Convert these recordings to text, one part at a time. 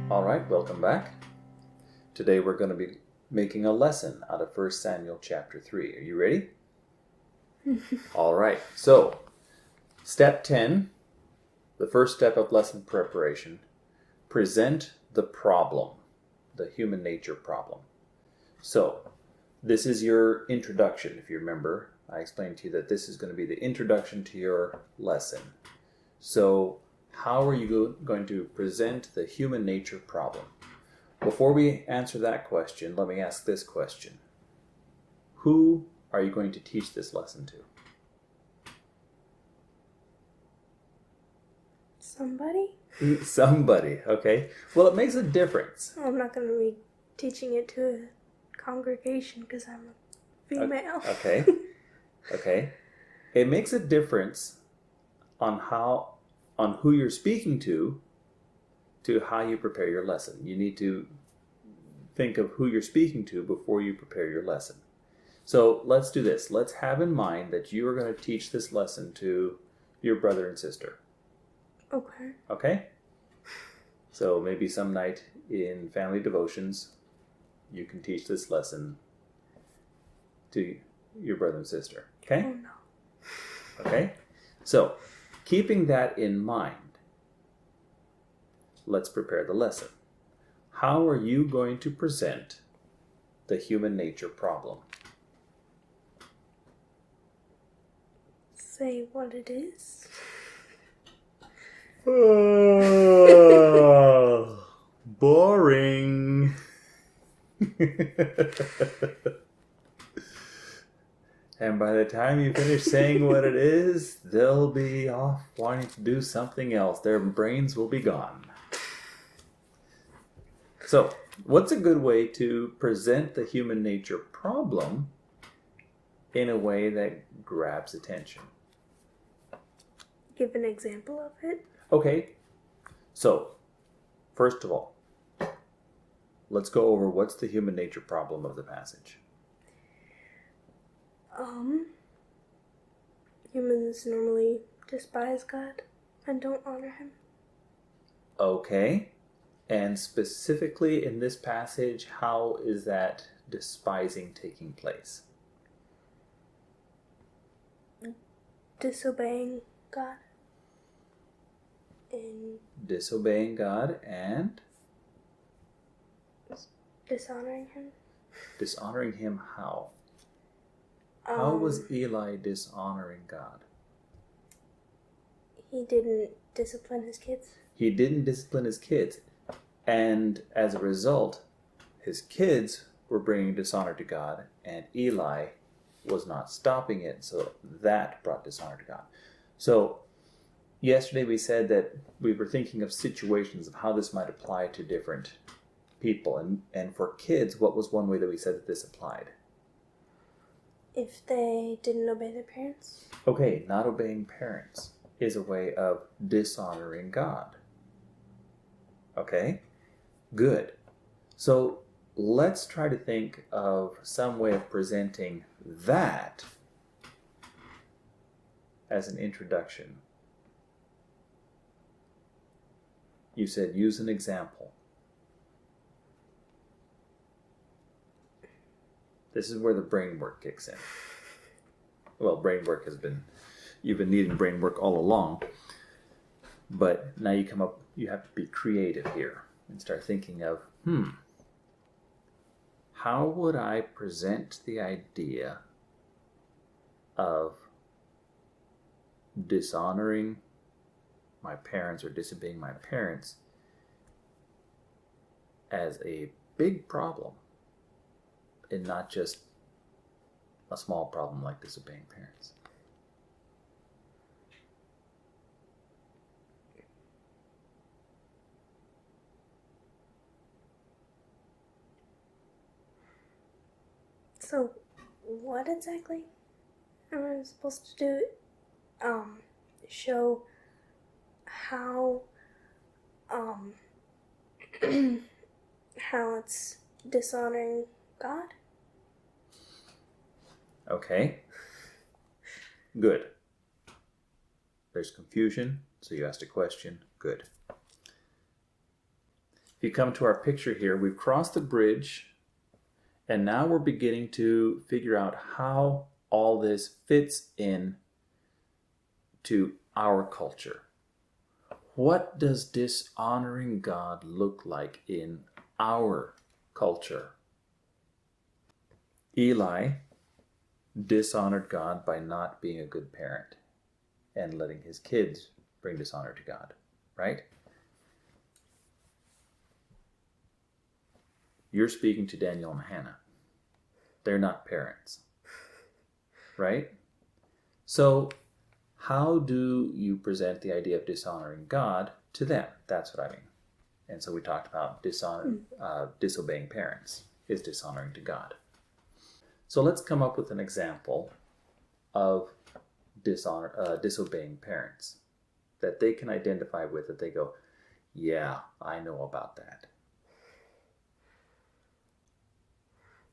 All right, welcome back. Today we're going to be making a lesson out of 1 Samuel chapter 3. Are you ready? All right, so step 10, the first step of lesson preparation, present the problem, the human nature problem. So this is your introduction, if you remember. I explained to you that this is going to be the introduction to your lesson. So how are you going to present the human nature problem? Before we answer that question, let me ask this question. Who are you going to teach this lesson to? Somebody? Somebody, okay. Well, it makes a difference. I'm not going to be teaching it to a congregation because I'm a female. Okay. It makes a difference on who you're speaking to how you prepare your lesson. You need to think of who you're speaking to before you prepare your lesson. So let's do this. Let's have in mind that you are going to teach this lesson to your brother and sister. Okay. Okay? So maybe some night in family devotions, you can teach this lesson to your brother and sister. Okay? Oh no. Okay? So, keeping that in mind, let's prepare the lesson. How are you going to present the human nature problem? Say what it is. Oh, boring. And by the time you finish saying what it is, they'll be off wanting to do something else. Their brains will be gone. So, what's a good way to present the human nature problem in a way that grabs attention? Give an example of it. Okay, so, first of all, let's go over what's the human nature problem of the passage. Humans normally despise God and don't honor Him. Okay, and specifically in this passage, how is that despising taking place? Disobeying God. And Disobeying God and dishonoring Him. dishonoring Him how? How was Eli dishonoring God? He didn't discipline his kids. He didn't discipline his kids. And as a result, his kids were bringing dishonor to God, and Eli was not stopping it. So that brought dishonor to God. So yesterday we said that we were thinking of situations of how this might apply to different people. And for kids, what was one way that we said that this applied? If they didn't obey their parents. Okay, not obeying parents is a way of dishonoring God. Okay? Good. So let's try to think of some way of presenting that as an introduction. You said use an example. This is where the brain work kicks in. Well, brain work you've been needing brain work all along. But now you have to be creative here and start thinking of, how would I present the idea of dishonoring my parents or disobeying my parents as a big problem and not just a small problem like disobeying parents? So, what exactly am I supposed to do? Show how, how it's dishonoring God? Okay. Good. There's confusion, so you asked a question. Good. If you come to our picture here, we've crossed the bridge, and now we're beginning to figure out how all this fits in to our culture. What does dishonoring God look like in our culture? Eli dishonored God by not being a good parent and letting his kids bring dishonor to God, right? You're speaking to Daniel and Hannah. They're not parents, right? So how do you present the idea of dishonoring God to them? That's what I mean. And so we talked about disobeying parents is dishonoring to God. So let's come up with an example of disobeying parents that they can identify with, that they go, yeah, I know about that.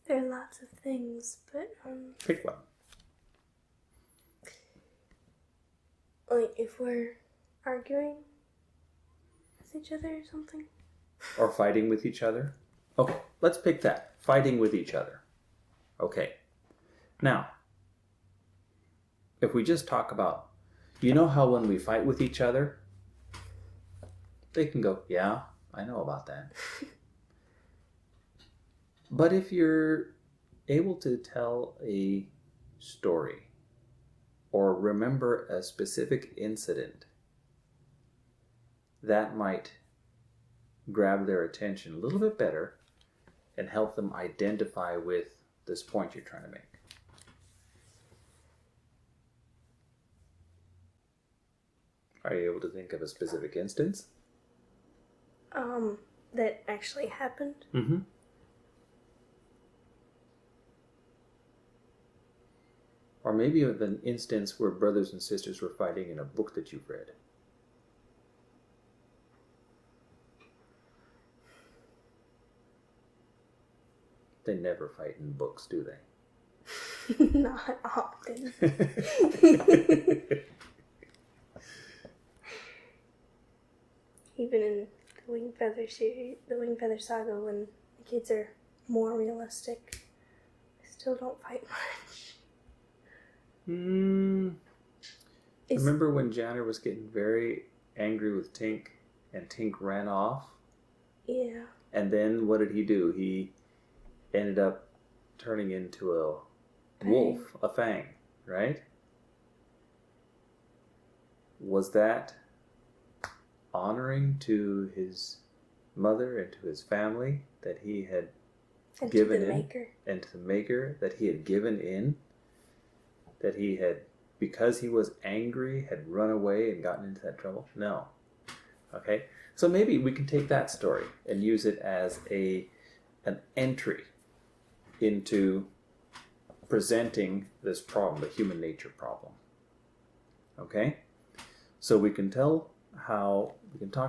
There are lots of things, but Pick one. like if we're arguing with each other or something. Or fighting with each other. Okay, let's pick that. Fighting with each other. Okay. Now, if we just talk about, you know how when we fight with each other, they can go, yeah, I know about that. But if you're able to tell a story or remember a specific incident, that might grab their attention a little bit better and help them identify with this point you're trying to make. Are you able to think of a specific instance? That actually happened. Mm-hmm. Or maybe of an instance where brothers and sisters were fighting in a book that you've read. They never fight in books, do they? Not often. Even in the Wing Feather series, the Wing Feather Saga, when the kids are more realistic, they still don't fight much. Remember when Janner was getting very angry with Tink and Tink ran off? Yeah. And then what did he do? He ended up turning into a wolf, a fang, right? Was that honoring to his mother and to his family that he had and given to the in? Maker. And to the Maker that he had given in? That he had, because he was angry, had run away and gotten into that trouble? No. Okay? So maybe we can take that story and use it as an entry into presenting this problem, the human nature problem. Okay? So we can talk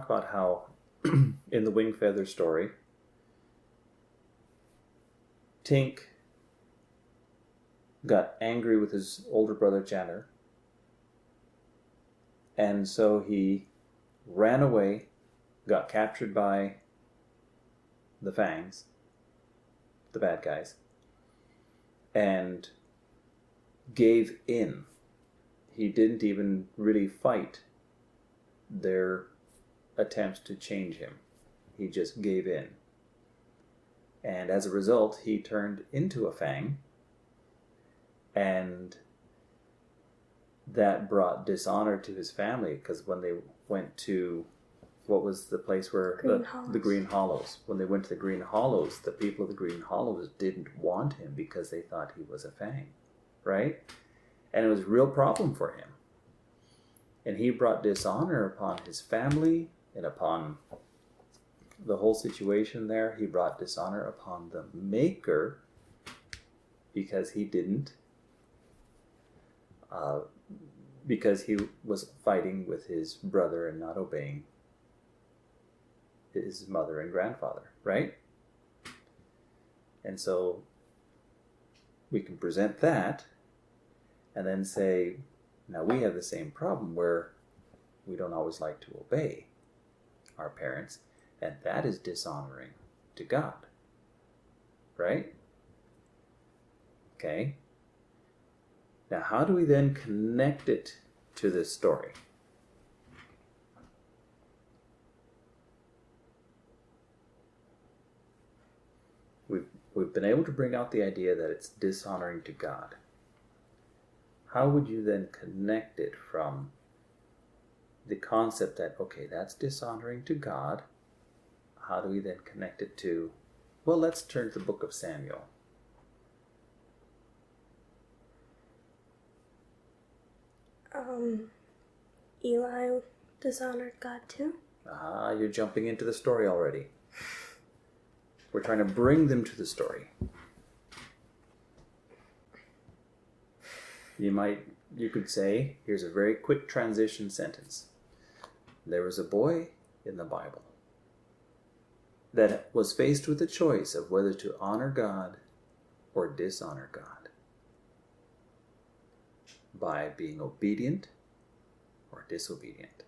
about how in the Wing Feather story, Tink got angry with his older brother Janner, and so he ran away, got captured by the Fangs, the bad guys, and gave in. He didn't even really fight their attempts to change him. He just gave in. And as a result, he turned into a Fang, and that brought dishonor to his family, because when they went to, what was the place where the Green Hollows, when they went to the Green Hollows, the people of the Green Hollows didn't want him because they thought he was a Fang, right? And it was a real problem for him. And he brought dishonor upon his family and upon the whole situation there. He brought dishonor upon the Maker because he didn't, because he was fighting with his brother and not obeying his mother and grandfather, right? And so we can present that and then say, now we have the same problem where we don't always like to obey our parents, And that is dishonoring to God. Right? Okay. Now, how do we then connect it to this story? We've been able to bring out the idea that it's dishonoring to God. How would you then connect it from the concept that, okay, that's dishonoring to God? How do we then connect it to, well, let's turn to the book of Samuel. Eli dishonored God too. You're jumping into the story already. We're trying to bring them to the story. You could say, here's a very quick transition sentence. There was a boy in the Bible that was faced with a choice of whether to honor God or dishonor God by being obedient or disobedient.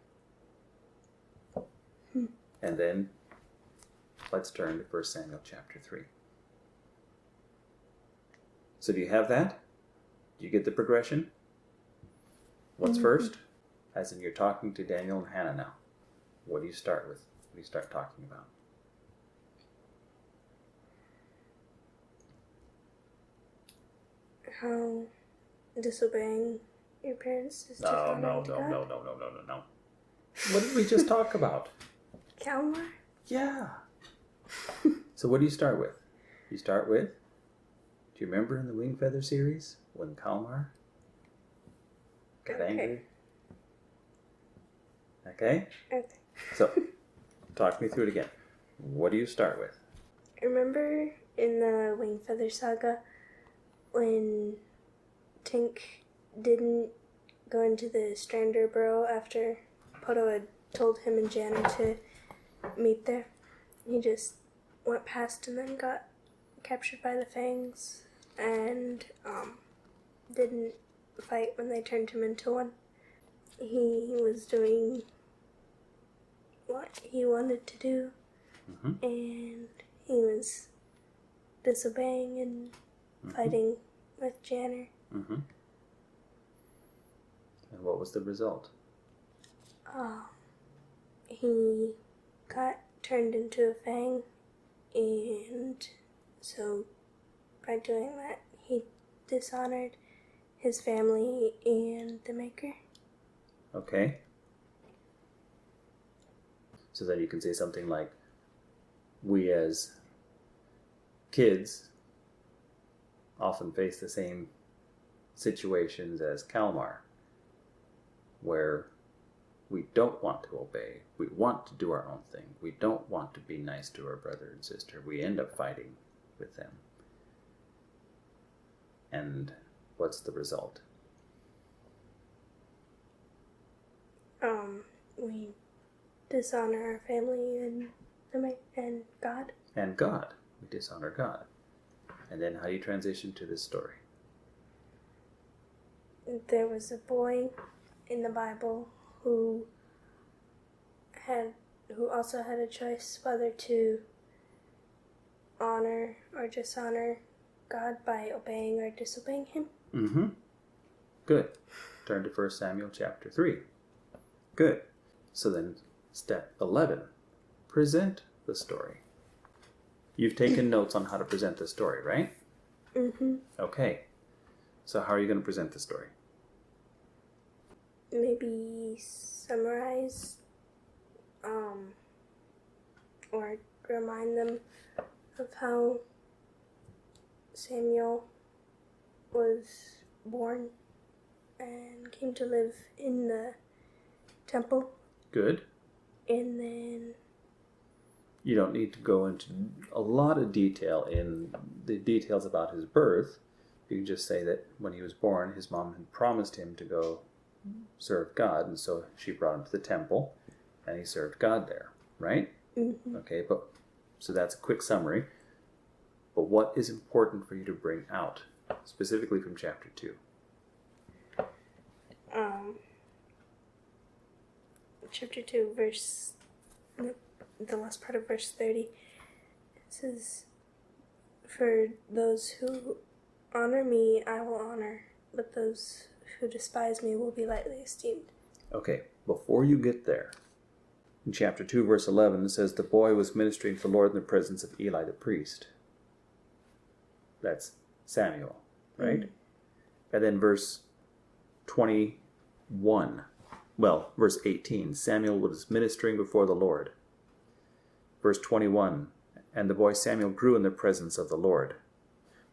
And then let's turn to 1 Samuel chapter 3. So do you have that? Do you get the progression? What's first? As in you're talking to Daniel and Hannah now. What do you start with? What do you start talking about? How disobeying your parents is No. dishonoring to God. No. What did we just talk about? Kalmar? Yeah. So what do you start with? You start with, do you remember in the Wing Feather series when Kalmar got angry? Okay? Okay. So, talk me through it again. What do you start with? Remember in the Wing Feather Saga when Tink didn't go into the Strander Burrow after Poto had told him and Janna to meet there? He just went past and then got captured by the Fangs and didn't fight when they turned him into one. He was doing what he wanted to do, and he was disobeying and fighting with Janner. And what was the result? He got turned into a Fang, and so by doing that, he dishonored his family and the Maker. Okay. So then you can say something like, we as kids often face the same situations as Kalmar, where we don't want to obey. We want to do our own thing. We don't want to be nice to our brother and sister. We end up fighting with them. And what's the result? We dishonor our family and God. And God. We dishonor God. And then how do you transition to this story? There was a boy in the Bible who also had a choice whether to honor or dishonor God by obeying or disobeying him. Good. Turn to 1 Samuel chapter 3. Good. So then, step 11. Present the story. You've taken notes on how to present the story, right? Okay. So how are you going to present the story? Maybe summarize or remind them of how Samuel was born and came to live in the temple. Good. And then You don't need to go into a lot of detail in the details about his birth. You can just say that when he was born, his mom had promised him to go serve God, and so she brought him to the temple, and he served God there, right? Okay, so that's a quick summary. But what is important for you to bring out, specifically from chapter 2? Chapter 2, verse the last part of verse 30. It says, "For those who honor me, I will honor, but those who despise me will be lightly esteemed." Okay, before you get there, in chapter 2, verse 11, it says, "The boy was ministering to the Lord in the presence of Eli the priest." That's Samuel, right? Mm-hmm. And then verse 21, verse 18, Samuel was ministering before the Lord. Verse 21, "And the boy Samuel grew in the presence of the Lord."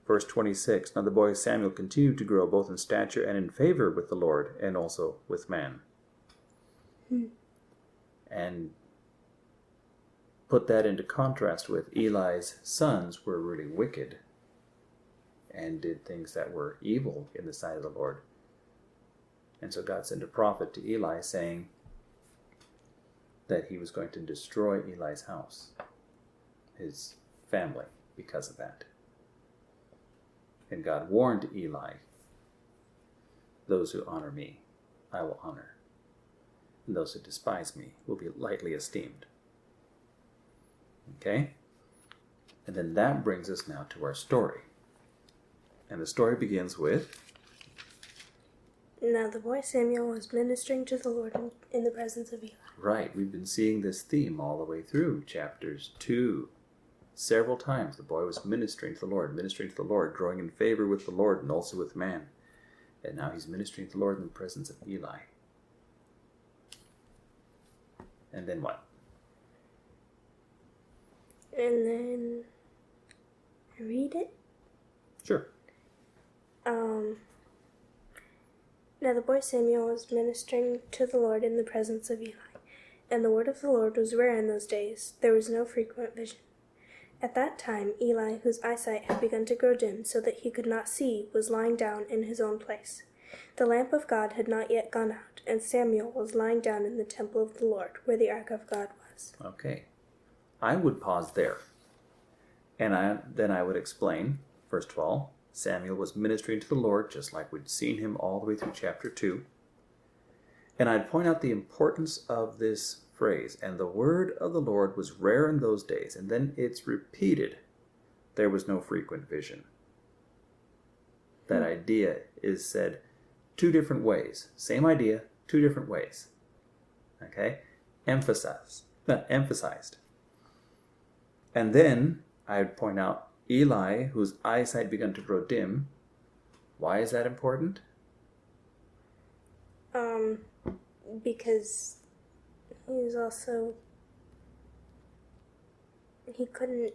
Verse 26, "Now the boy Samuel continued to grow both in stature and in favor with the Lord and also with man." And put that into contrast with Eli's sons were really wicked and did things that were evil in the sight of the Lord. And so God sent a prophet to Eli saying that he was going to destroy Eli's house, his family, because of that. And God warned Eli, "Those who honor me, I will honor. And those who despise me will be lightly esteemed." Okay? And then that brings us now to our story. And the story begins with, "Now the boy Samuel was ministering to the Lord in the presence of Eli." Right, we've been seeing this theme all the way through chapters 2. Several times the boy was ministering to the Lord, growing in favor with the Lord and also with man. And now he's ministering to the Lord in the presence of Eli. And then what? And then read it. Sure. Now the boy Samuel was ministering to the Lord in the presence of Eli. And the word of the Lord was rare in those days. There was no frequent vision. At that time, Eli, whose eyesight had begun to grow dim so that he could not see, was lying down in his own place. The lamp of God had not yet gone out, and Samuel was lying down in the temple of the Lord, where the ark of God was. Okay. I would pause there. And then I would explain, first of all, Samuel was ministering to the Lord, just like we'd seen him all the way through chapter 2. And I'd point out the importance of this phrase, "And the word of the Lord was rare in those days." And then it's repeated, "There was no frequent vision." That idea is said 2 different ways. Same idea, 2 different ways. Okay? Emphasized. And then I'd point out Eli, whose eyesight began to grow dim. Why is that important? Because he couldn't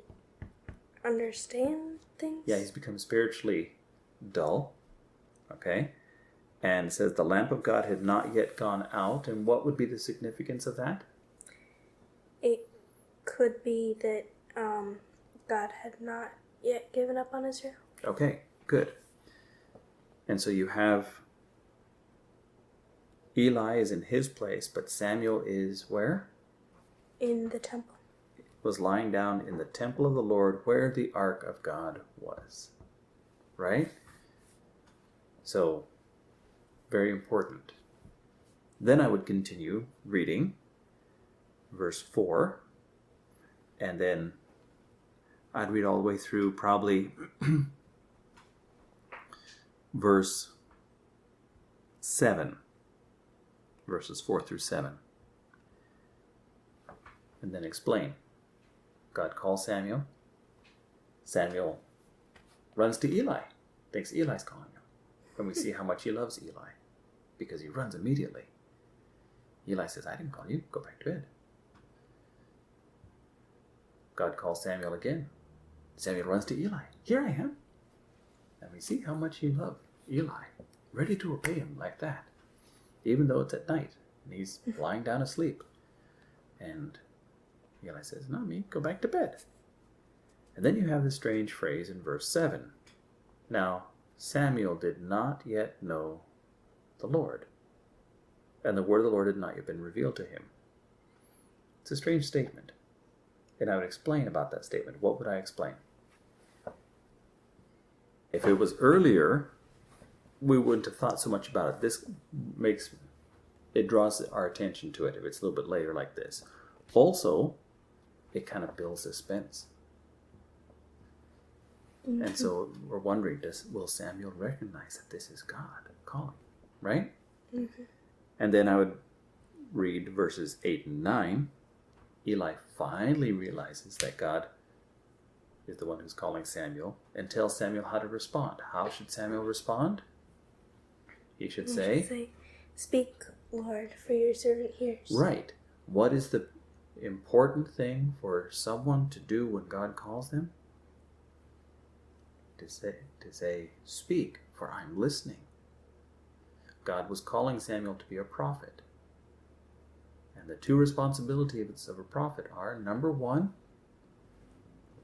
understand things. Yeah, he's become spiritually dull. Okay? And it says the lamp of God had not yet gone out. And what would be the significance of that? It could be that God had not yet given up on Israel. Okay, good. And so you have Eli is in his place, but Samuel is where? In the temple. Was lying down in the temple of the Lord where the ark of God was. Right? So, very important. Then I would continue reading verse 4, and then I'd read all the way through probably verse 7, verses 4 through 7, and then explain. God calls Samuel. Samuel runs to Eli, thinks Eli's calling him. And we see how much he loves Eli, because he runs immediately. Eli says, "I didn't call you, go back to bed." God calls Samuel again. Samuel runs to Eli. "Here I am." And we see how much he loved Eli, ready to obey him like that, even though it's at night and he's lying down asleep. And Eli says, "No, me, go back to bed." And then you have this strange phrase in verse 7. Now, Samuel did not yet know the Lord, and the word of the Lord had not yet been revealed to him. It's a strange statement. And I would explain about that statement. What would I explain? If it was earlier, we wouldn't have thought so much about it. This draws our attention to it if it's a little bit later like this. Also, it kind of builds suspense. And so we're wondering, will Samuel recognize that this is God calling, right? And then I would read verses 8 and 9. Eli finally realizes that God is the one who's calling Samuel and tells Samuel how to respond. How should Samuel respond? He should say, "Speak, Lord, for your servant hears." Right. What is the important thing for someone to do when God calls them? To say, "Speak, for I'm listening." God was calling Samuel to be a prophet. And the two responsibilities of a prophet are, number one,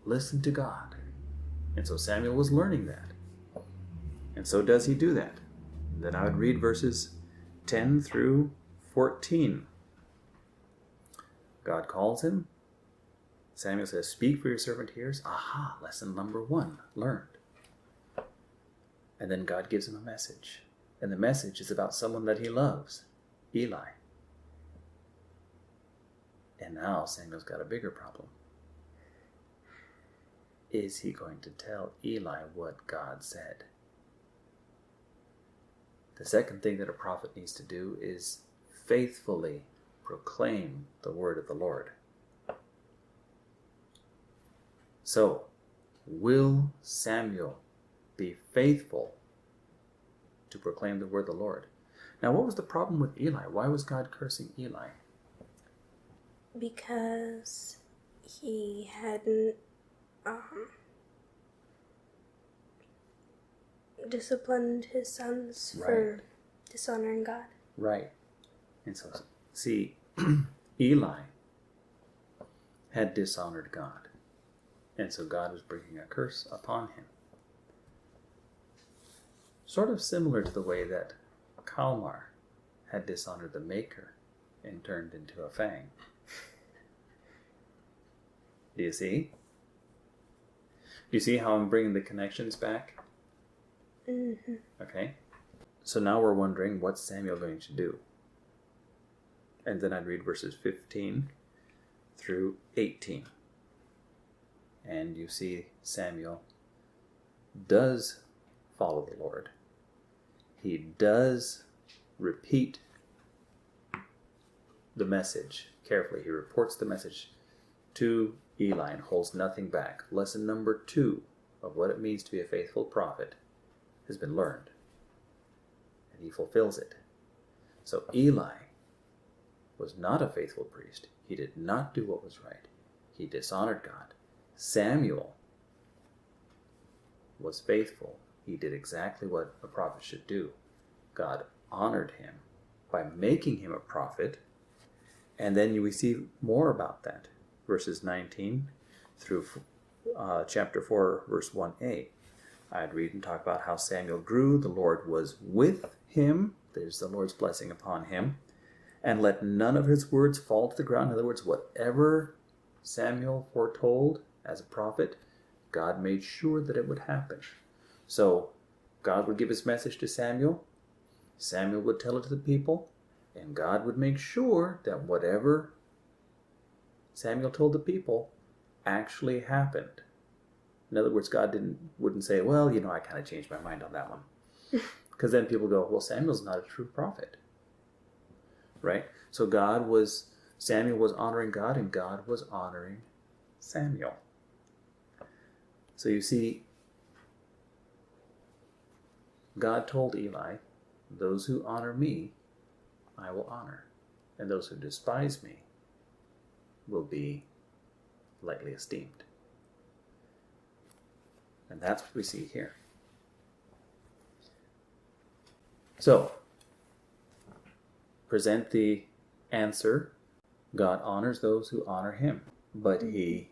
listen to God. And so Samuel was learning that. And so does he do that? And then I would read verses 10 through 14. God calls him. Samuel says, "Speak, for your servant hears." Aha, lesson number one, learned. And then God gives him a message. And the message is about someone that he loves, Eli. And now Samuel's got a bigger problem. Is he going to tell Eli what God said? The second thing that a prophet needs to do is faithfully proclaim the word of the Lord. So, will Samuel be faithful to proclaim the word of the Lord? Now, what was the problem with Eli? Why was God cursing Eli? Because he hadn't disciplined his sons for dishonoring God. Right. And so, see, Eli had dishonored God. And so God was bringing a curse upon him. Sort of similar to the way that Kalmar had dishonored the Maker and turned into a fang. Do you see? Do you see how I'm bringing the connections back? Okay. So now we're wondering, what's Samuel going to do? And then I'd read verses 15 through 18. And you see Samuel does follow the Lord. He does repeat the message carefully. He reports the message to Eli and holds nothing back. Lesson number 2 of what it means to be a faithful prophet has been learned. And he fulfills it. So Eli was not a faithful priest. He did not do what was right. He dishonored God. Samuel was faithful. He did exactly what a prophet should do. God honored him by making him a prophet. And then we see more about that. Verses 19 through chapter 4, verse 1a. I'd read and talk about how Samuel grew. The Lord was with him. There's the Lord's blessing upon him. And let none of his words fall to the ground. In other words, whatever Samuel foretold as a prophet, God made sure that it would happen. So God would give his message to Samuel. Samuel would tell it to the people. And God would make sure that whatever Samuel told the people actually happened. In other words, God wouldn't say, "Well, I kind of changed my mind on that one." Because then people go, "Well, Samuel's not a true prophet." Right? So Samuel was honoring God, and God was honoring Samuel. So you see, God told Eli, "Those who honor me, I will honor. And those who despise me will be lightly esteemed." And that's what we see here. So, present the answer. God honors those who honor him, but he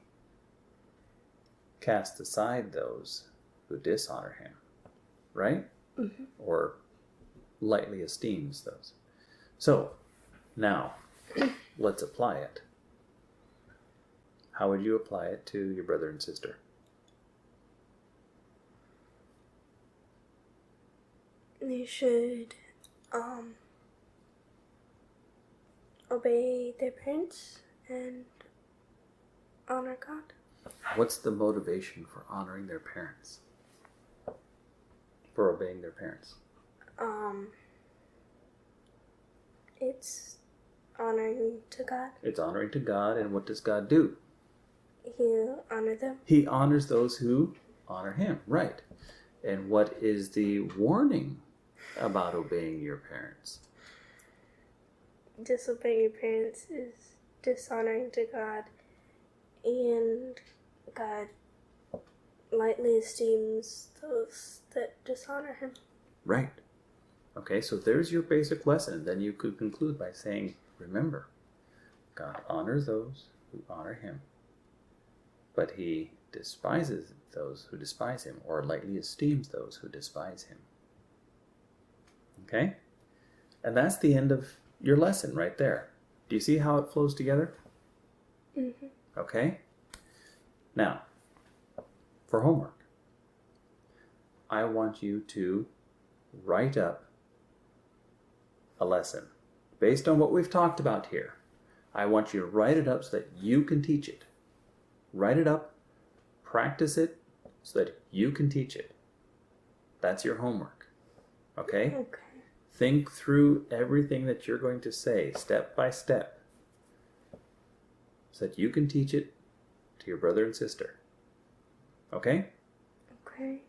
casts aside those who dishonor him, right? Or lightly esteems those. So, now, let's apply it. How would you apply it to your brother and sister? They should obey their parents and honor God. What's the motivation for honoring their parents? For obeying their parents? It's honoring to God. It's honoring to God, and what does God do? He'll honor them. He honors those who honor him, right. And what is the warning about obeying your parents? Disobeying your parents is dishonoring to God, and God lightly esteems those that dishonor him. Right. Okay, so there's your basic lesson. Then you could conclude by saying, remember, God honors those who honor him, but he despises those who despise him, or lightly esteems those who despise him. Okay? And that's the end of your lesson right there. Do you see how it flows together? Mm-hmm. Okay? Now, for homework, I want you to write up a lesson based on what we've talked about here. I want you to write it up so that you can teach it. Write it up, practice it so that you can teach it. That's your homework. Okay? Okay. Think through everything that you're going to say step by step so that you can teach it to your brother and sister. Okay? Okay.